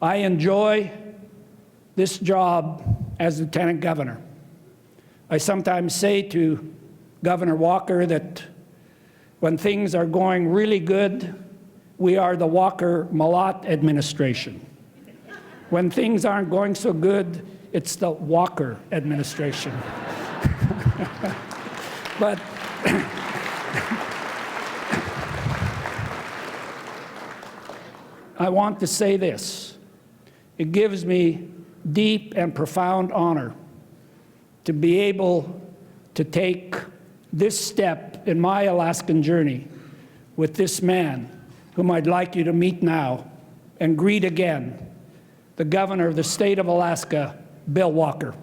I enjoy this job as Lieutenant Governor. I sometimes say to Governor Walker that when things are going really good, we are the Walker-Malott administration. When things aren't going so good, it's the Walker administration. But I want to say this. It gives me deep and profound honor to be able to take this step in my Alaskan journey with this man, whom I'd like you to meet now and greet again, the Governor of the state of Alaska, Bill Walker.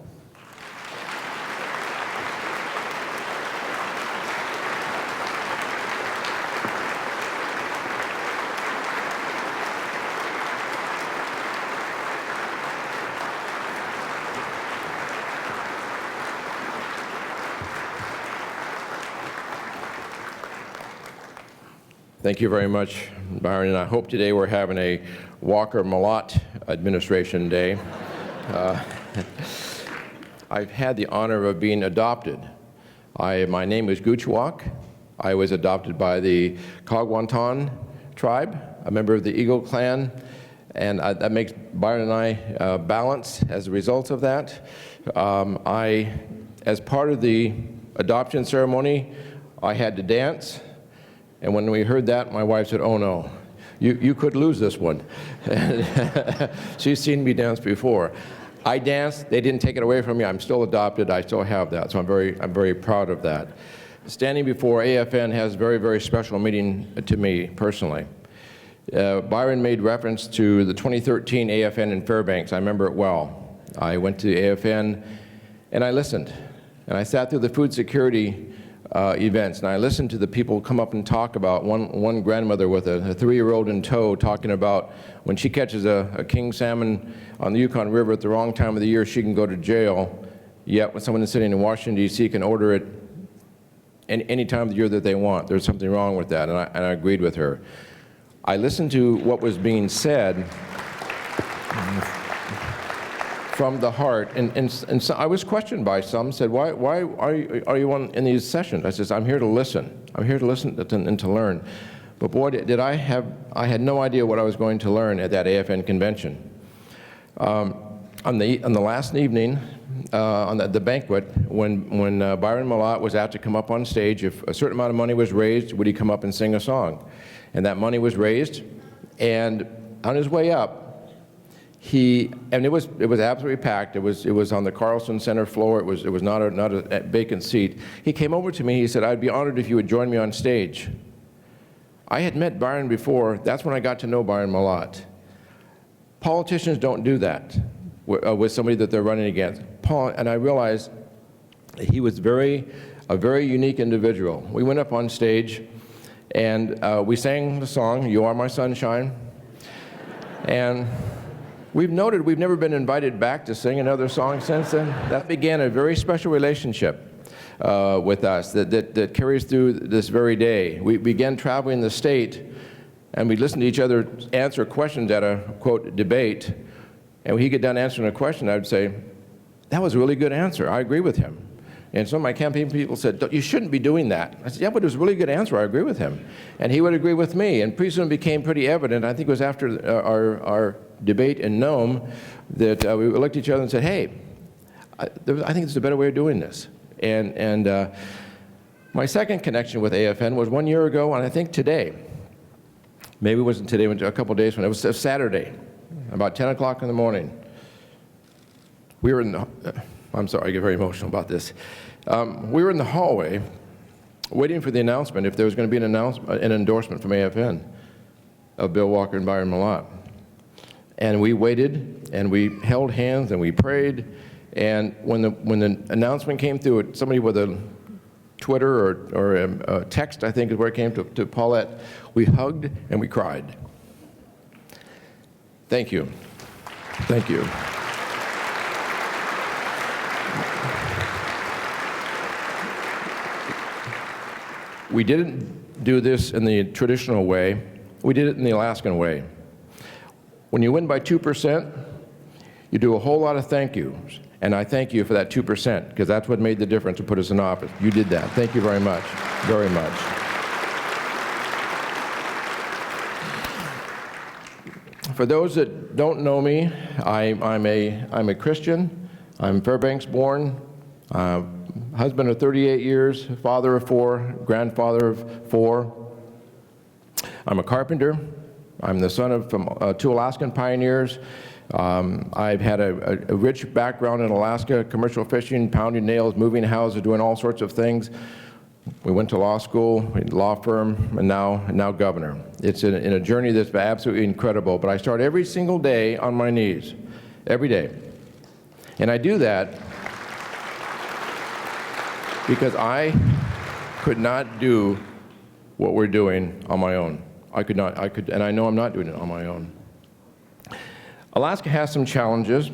Thank you very much, Byron, and I hope today we're having a Walker-Malott administration day. I've had the honor of being adopted. My name is Goochwalk. I was adopted by the Kagwantan tribe, a member of the Eagle clan, and that makes Byron and I balance as a result of that. As part of the adoption ceremony, I had to dance. And when we heard that, my wife said, "Oh no, you could lose this one." She's seen me dance before. I danced, they didn't take it away from me. I'm still adopted, I still have that, so I'm very proud of that. Standing before AFN has a very, very special meaning to me personally. Byron made reference to the 2013 AFN in Fairbanks. I remember it well. I went to the AFN and I listened. And I sat through the food security events, and I listened to the people come up and talk about one grandmother with a 3-year-old in tow talking about when she catches a king salmon on the Yukon River at the wrong time of the year, she can go to jail, yet when someone is sitting in Washington, D.C. can order it any time of the year that they want. There's something wrong with that, and I agreed with her. I listened to what was being said from the heart, and so I was questioned by some, said, why are you in these sessions? I said, I'm here to listen. I'm here to listen and to learn. But boy, I had no idea what I was going to learn at that AFN convention. On the last evening, on the banquet, when Byron Malott was asked to come up on stage, if a certain amount of money was raised, would he come up and sing a song? And that money was raised, and on his way up, it was absolutely packed. It was on the Carlson Center floor. It was not a vacant seat. He came over to me. He said, "I'd be honored if you would join me on stage." I had met Byron before. That's when I got to know Byron Malott. Politicians don't do that with somebody that they're running against. And I realized he was a very unique individual. We went up on stage, and we sang the song, "You Are My Sunshine," and we've noted we've never been invited back to sing another song since then. That began a very special relationship with us that carries through this very day. We began traveling the state, and we listened to each other answer questions at a, quote, debate. And when he get done answering a question, I would say, "That was a really good answer. I agree with him." And some of my campaign people said, "You shouldn't be doing that." I said, "Yeah, but it was a really good answer. I agree with him." And he would agree with me. And pretty soon it became pretty evident. I think it was after our debate in Nome that we looked at each other and said, "Hey, I think there's a better way of doing this." And my second connection with AFN was 1 year ago, and I think today. Maybe it wasn't today, a couple of days when it was Saturday, about 10 o'clock in the morning. We were in the, I'm sorry, I get very emotional about this. We were in the hallway waiting for the announcement, if there was going to be an endorsement from AFN of Bill Walker and Byron Malott. And we waited, and we held hands, and we prayed. And when the announcement came through, somebody with a Twitter or a text, I think is where it came to Paulette, we hugged and we cried. Thank you. Thank you. We didn't do this in the traditional way. We did it in the Alaskan way. When you win by 2%, you do a whole lot of thank yous. And I thank you for that 2%, because that's what made the difference to put us in office. You did that. Thank you very much, very much. For those that don't know me, I'm a Christian. I'm Fairbanks born, husband of 38 years, father of 4, grandfather of 4. I'm a carpenter. I'm the son of 2 Alaskan pioneers. I've had a rich background in Alaska, commercial fishing, pounding nails, moving houses, doing all sorts of things. We went to law school, law firm, and now governor. It's in a journey that's been absolutely incredible, but I start every single day on my knees, every day. And I do that because I could not do what we're doing on my own. And I know I'm not doing it on my own. Alaska has some challenges,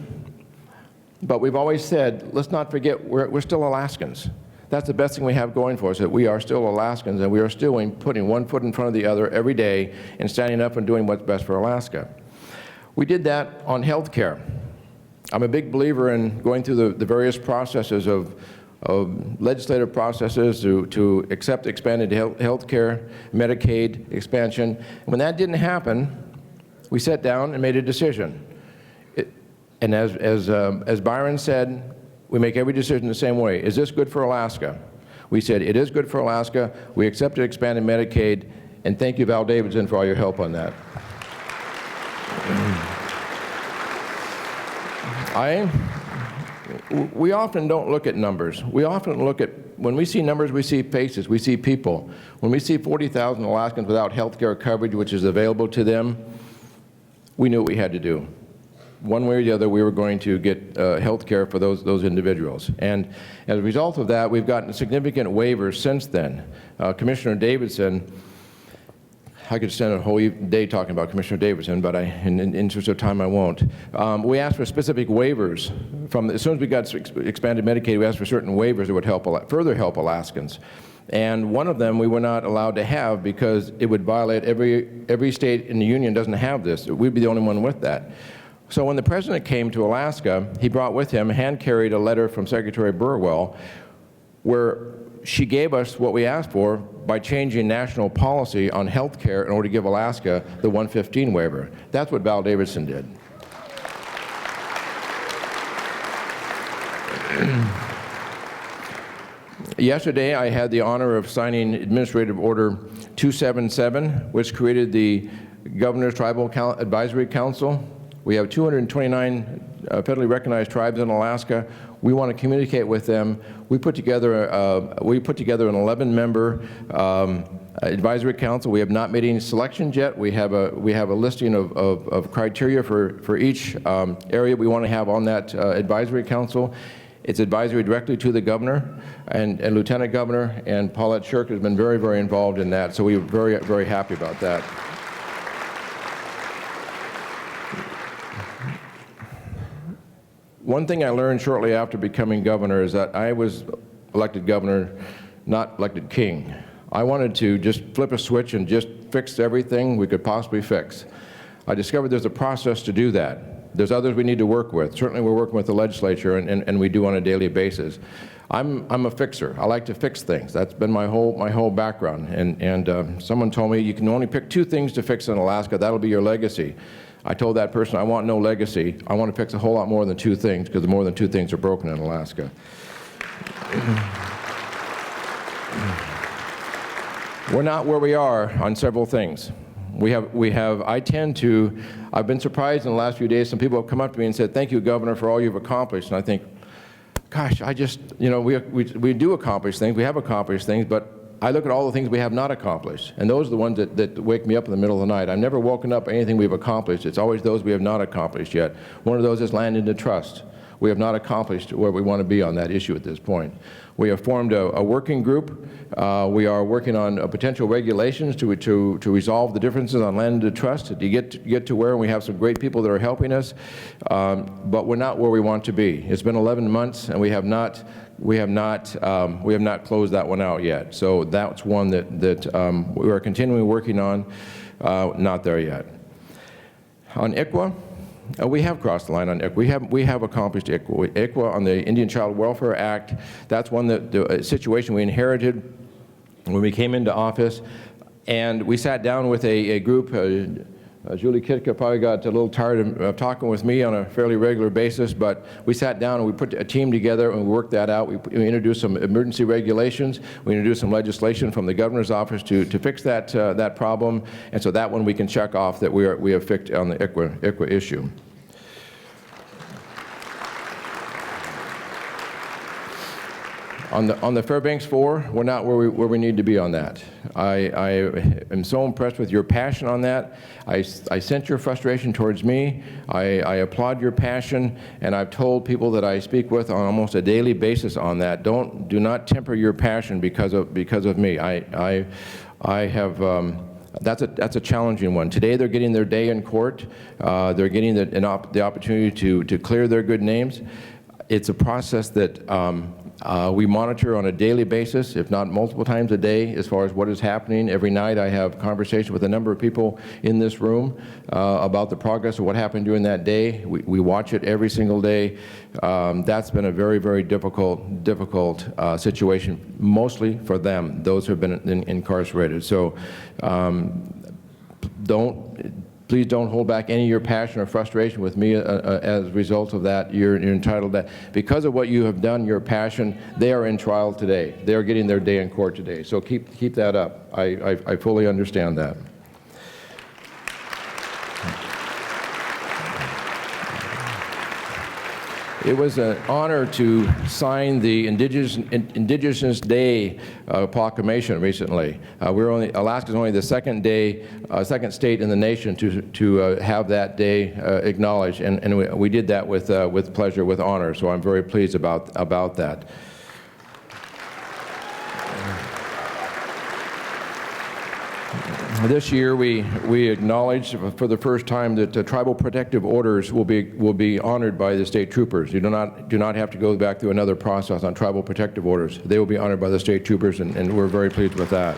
but we've always said, let's not forget we're still Alaskans. That's the best thing we have going for us, that we are still Alaskans, and we are still putting one foot in front of the other every day and standing up and doing what's best for Alaska. We did that on health care. I'm a big believer in going through the various processes of legislative processes to accept expanded health care, Medicaid expansion. And when that didn't happen, we sat down and made a decision. And as Byron said, we make every decision the same way. Is this good for Alaska? We said, it is good for Alaska. We accepted expanded Medicaid, and thank you, Val Davidson, for all your help on that. We often don't look at numbers. We often look at, when we see numbers, we see faces, we see people. When we see 40,000 Alaskans without health care coverage, which is available to them, we knew what we had to do. One way or the other, we were going to get health care for those individuals. And as a result of that, we've gotten significant waivers since then. Commissioner Davidson, I could spend a whole day talking about Commissioner Davidson, but in interest of time, I won't. We asked for specific waivers. As soon as we got expanded Medicaid, we asked for certain waivers that would further help Alaskans. And one of them we were not allowed to have because it would violate every state in the union doesn't have this. We'd be the only one with that. So when the president came to Alaska, he brought with him, hand-carried a letter from Secretary Burwell, where she gave us what we asked for by changing national policy on health care in order to give Alaska the 115 waiver. That's what Val Davidson did. Yesterday, I had the honor of signing Administrative Order 277, which created the Governor's Tribal Advisory Council. We have 229 federally recognized tribes in Alaska. We want to communicate with them. We put together an 11-member advisory council. We have not made any selections yet. We have a listing of criteria for each area we want to have on that advisory council. It's advisory directly to the governor and lieutenant governor, and Paulette Shirk has been very, very involved in that. So we're very, very happy about that. One thing I learned shortly after becoming governor is that I was elected governor, not elected king. I wanted to just flip a switch and just fix everything we could possibly fix. I discovered there's a process to do that. There's others we need to work with. Certainly we're working with the legislature, and we do on a daily basis. I'm a fixer. I like to fix things. That's been my whole background. And someone told me you can only pick 2 things to fix in Alaska. That'll be your legacy. I told that person, I want no legacy. I want to fix a whole lot more than 2 things, because more than 2 things are broken in Alaska. We're not where we are on several things. I've been surprised in the last few days, some people have come up to me and said, thank you, Governor, for all you've accomplished. And I think, gosh, we do accomplish things, we have accomplished things, but I look at all the things we have not accomplished, and those are the ones that wake me up in the middle of the night. I've never woken up anything we've accomplished. It's always those we have not accomplished yet. One of those is land into trust. We have not accomplished where we want to be on that issue at this point. We have formed a working group. We are working on potential regulations to resolve the differences on land into trust, to get to where we have some great people that are helping us, but we're not where we want to be. It's been 11 months, and we have not closed that one out yet. So that's one that we are continually working on, not there yet. On ICWA, we have crossed the line on ICWA. We have accomplished ICWA. ICWA on the Indian Child Welfare Act, that's one that the situation we inherited when we came into office. And we sat down with a group. Julie Kitka probably got a little tired of talking with me on a fairly regular basis, but we sat down and we put a team together and we worked that out. We introduced some emergency regulations. We introduced some legislation from the governor's office to fix that problem. And so that one we can check off that we have fixed on the ICWA issue. On the Fairbanks Four, we're not where we need to be on that. I am so impressed with your passion on that. I sense your frustration towards me. I applaud your passion, and I've told people that I speak with on almost a daily basis on that. Do not temper your passion because of me. I have. That's a challenging one. Today they're getting their day in court. They're getting the opportunity to clear their good names. It's a process that we monitor on a daily basis, if not multiple times a day, as far as what is happening. Every night I have conversations with a number of people in this room about the progress of what happened during that day. We watch it every single day. That's been a very, very difficult situation, mostly for them, those who have been incarcerated. So please don't hold back any of your passion or frustration with me as a result of that. You're entitled to that. Because of what you have done, your passion, they are in trial today. They are getting their day in court today. So keep that up. I fully understand that. It was an honor to sign the Indigenous Day proclamation recently. Alaska's only the second state in the nation to have that day acknowledged, and we did that with pleasure, with honor. So I'm very pleased about that. This year, we acknowledge for the first time that tribal protective orders will be honored by the state troopers. You do not have to go back through another process on tribal protective orders. They will be honored by the state troopers, and we're very pleased with that.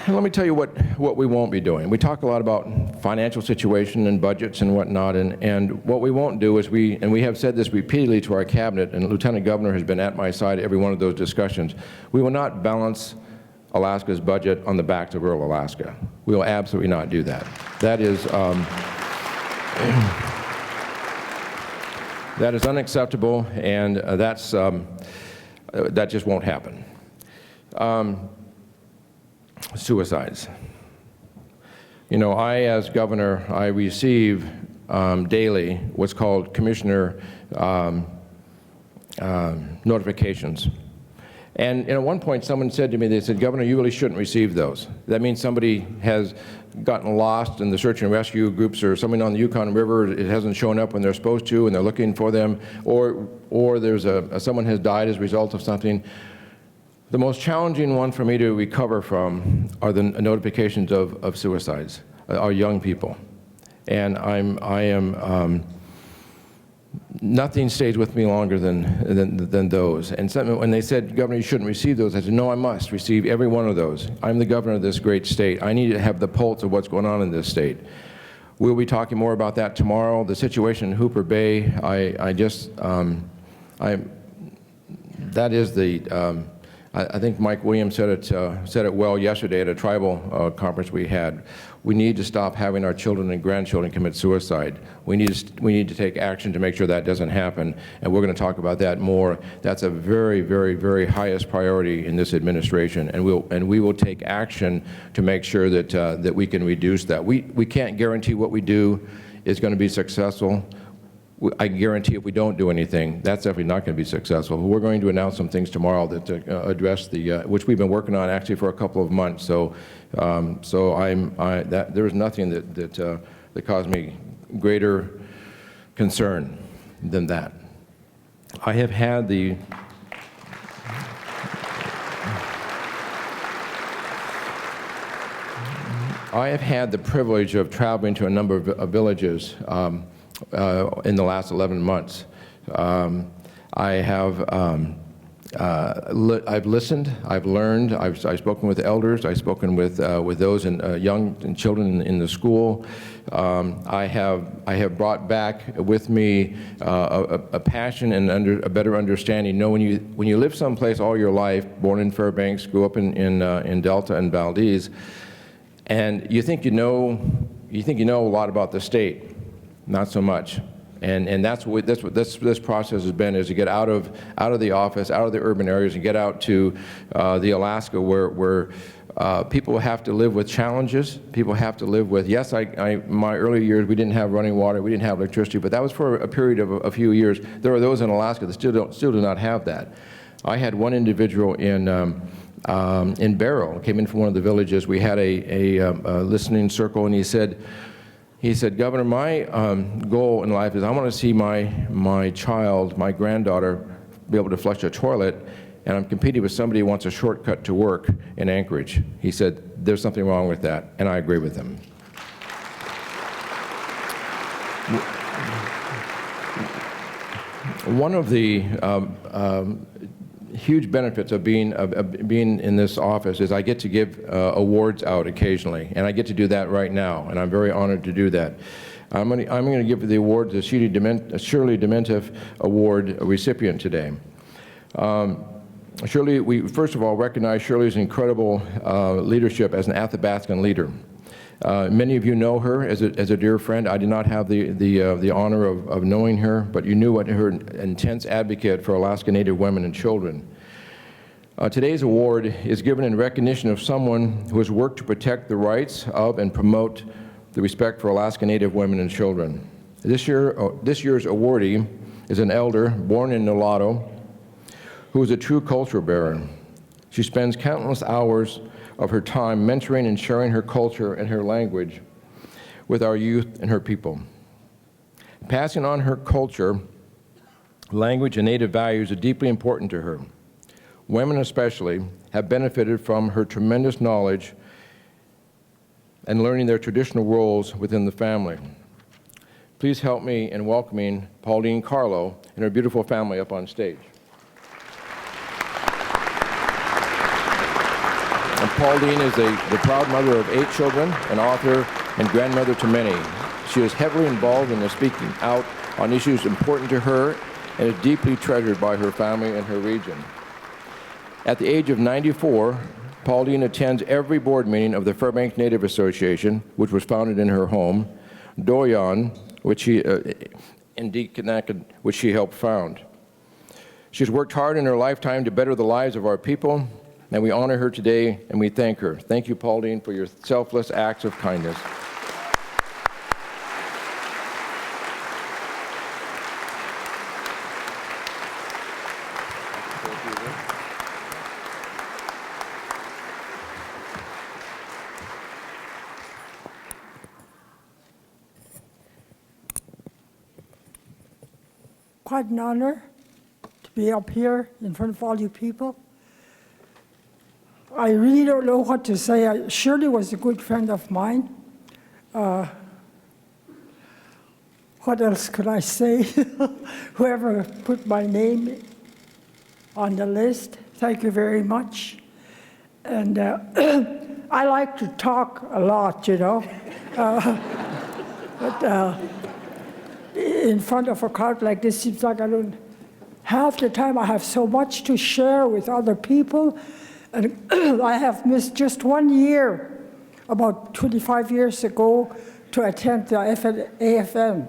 And let me tell you what we won't be doing. We talk a lot about financial situation and budgets and whatnot, and what we won't do is we have said this repeatedly to our cabinet, and Lieutenant Governor has been at my side every one of those discussions. We will not balance Alaska's budget on the backs of rural Alaska. We will absolutely not do that. That is unacceptable, and that just won't happen. Suicides. You know, as governor, I receive daily what's called commissioner notifications. And at one point, someone said to me, they said, "Governor, you really shouldn't receive those. That means somebody has gotten lost in the search and rescue groups, or somebody on the Yukon River, it hasn't shown up when they're supposed to, and they're looking for them, or there's someone has died as a result of something." The most challenging one for me to recover from are the notifications of suicides, our young people. And nothing stays with me longer than those. And when they said, "Governor, you shouldn't receive those," I said, "No, I must receive every one of those. I'm the governor of this great state. I need to have the pulse of what's going on in this state." We'll be talking more about that tomorrow. The situation in Hooper Bay, I think Mike Williams said it well yesterday at a tribal conference we had. We need to stop having our children and grandchildren commit suicide. We need to take action to make sure that doesn't happen, and we're going to talk about that more. That's a very, very, very highest priority in this administration, and we will take action to make sure that we can reduce that. We can't guarantee what we do is going to be successful. I guarantee if we don't do anything, that's definitely not going to be successful. We're going to announce some things tomorrow that address which we've been working on actually for a couple of months. So, there is nothing that caused me greater concern than that. I have had the privilege of traveling to a number of villages in the last 11 months. I have I've listened, I've learned, I've spoken with elders, I've spoken with those young and children in the school. I have brought back with me a passion and a better understanding. You know, when you live someplace all your life, born in Fairbanks, grew up in Delta and Valdez, and you think you know a lot about the state, not so much. And that's what this process has been, is to get out of the office, out of the urban areas, and get out to the Alaska where people have to live with challenges. People have to live with, yes, my early years, we didn't have running water, we didn't have electricity, but that was for a period of a few years. There are those in Alaska that still do not have that. I had one individual in Barrow, came in from one of the villages. We had a listening circle, and he said, Governor, my goal in life is I want to see my child, my granddaughter, be able to flush a toilet, and I'm competing with somebody who wants a shortcut to work in Anchorage. He said, there's something wrong with that, and I agree with him. One of the huge benefits of being in this office is I get to give awards out occasionally, and I get to do that right now, and I'm very honored to do that. I'm going to give the award to Shirley Demientieff Award recipient today. Shirley, we first of all recognize Shirley's incredible leadership as an Athabascan leader. Many of you know her as a dear friend. I did not have the honor of knowing her, but you knew what her intense advocate for Alaska Native women and children. Today's award is given in recognition of someone who has worked to protect the rights of and promote the respect for Alaska Native women and children. This year's awardee is an elder born in Nulato who is a true culture bearer. She spends countless hours of her time mentoring and sharing her culture and her language with our youth and her people. Passing on her culture, language, and native values are deeply important to her. Women especially have benefited from her tremendous knowledge and learning their traditional roles within the family. Please help me in welcoming Poldine Carlo and her beautiful family up on stage. And Poldine is the proud mother of 8 children, an author, and grandmother to many. She is heavily involved in speaking out on issues important to her and is deeply treasured by her family and her region. At the age of 94, Poldine attends every board meeting of the Fairbanks Native Association, which was founded in her home, Doyan, in Deaconacad, which she helped found. She's worked hard in her lifetime to better the lives of our people, and we honor her today, and we thank her. Thank you, Poldine, for your selfless acts of kindness. Quite an honor to be up here in front of all you people. I really don't know what to say. Shirley was a good friend of mine. What else could I say? Whoever put my name on the list, thank you very much. And I like to talk a lot, you know. But in front of a crowd like this, seems like I don't, half the time I have so much to share with other people. And I have missed just 1 year, about 25 years ago, to attend the AFN.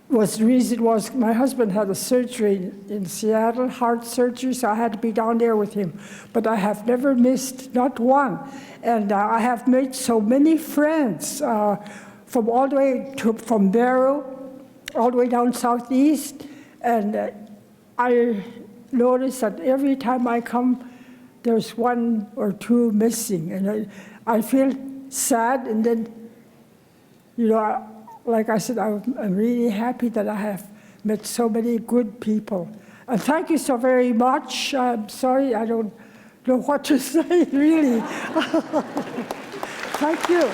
The reason was my husband had a surgery in Seattle, heart surgery, so I had to be down there with him. But I have never missed, not one. And I have made so many friends from all the way from Barrow, all the way down southeast. And I notice that every time I come, there's 1 or 2 missing. And I feel sad, and then, you know, like I said, I'm really happy that I have met so many good people. And thank you so very much. I'm sorry, I don't know what to say, really. Thank you.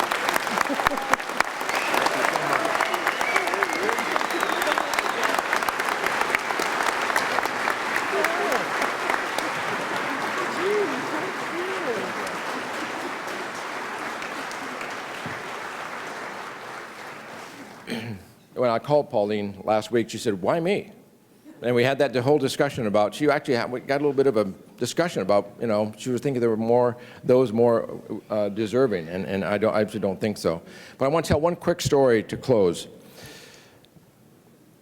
when I called Pauline last week, she said, "Why me?" And we had that whole discussion about, we got a little bit of a discussion about, she was thinking there were those more deserving, and I actually don't think so. But I want to tell one quick story to close.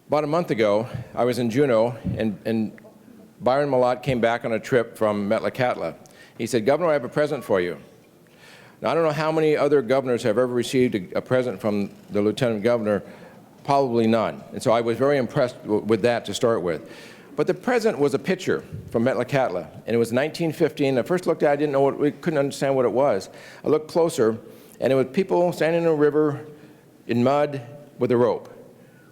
About a month ago, I was in Juneau, and Byron Malott came back on a trip from Metlakatla. He said, "Governor, I have a present for you." Now, I don't know how many other governors have ever received a present from the lieutenant governor. Probably none. And so I was very impressed with that to start with. But the present was a picture from Metlakatla, and it was 1915. I first looked at it, I didn't know we couldn't understand what it was. I looked closer, and it was people standing in a river in mud with a rope.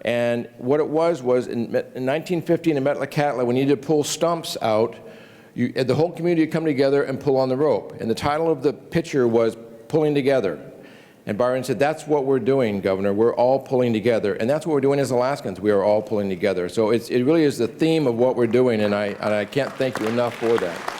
And what it was in 1915 in Metlakatla, when you needed to pull stumps out, the whole community would come together and pull on the rope. And the title of the picture was Pulling Together. And Byron said, "That's what we're doing, Governor. We're all pulling together." And that's what we're doing as Alaskans. We are all pulling together. So it really is the theme of what we're doing, and I can't thank you enough for that.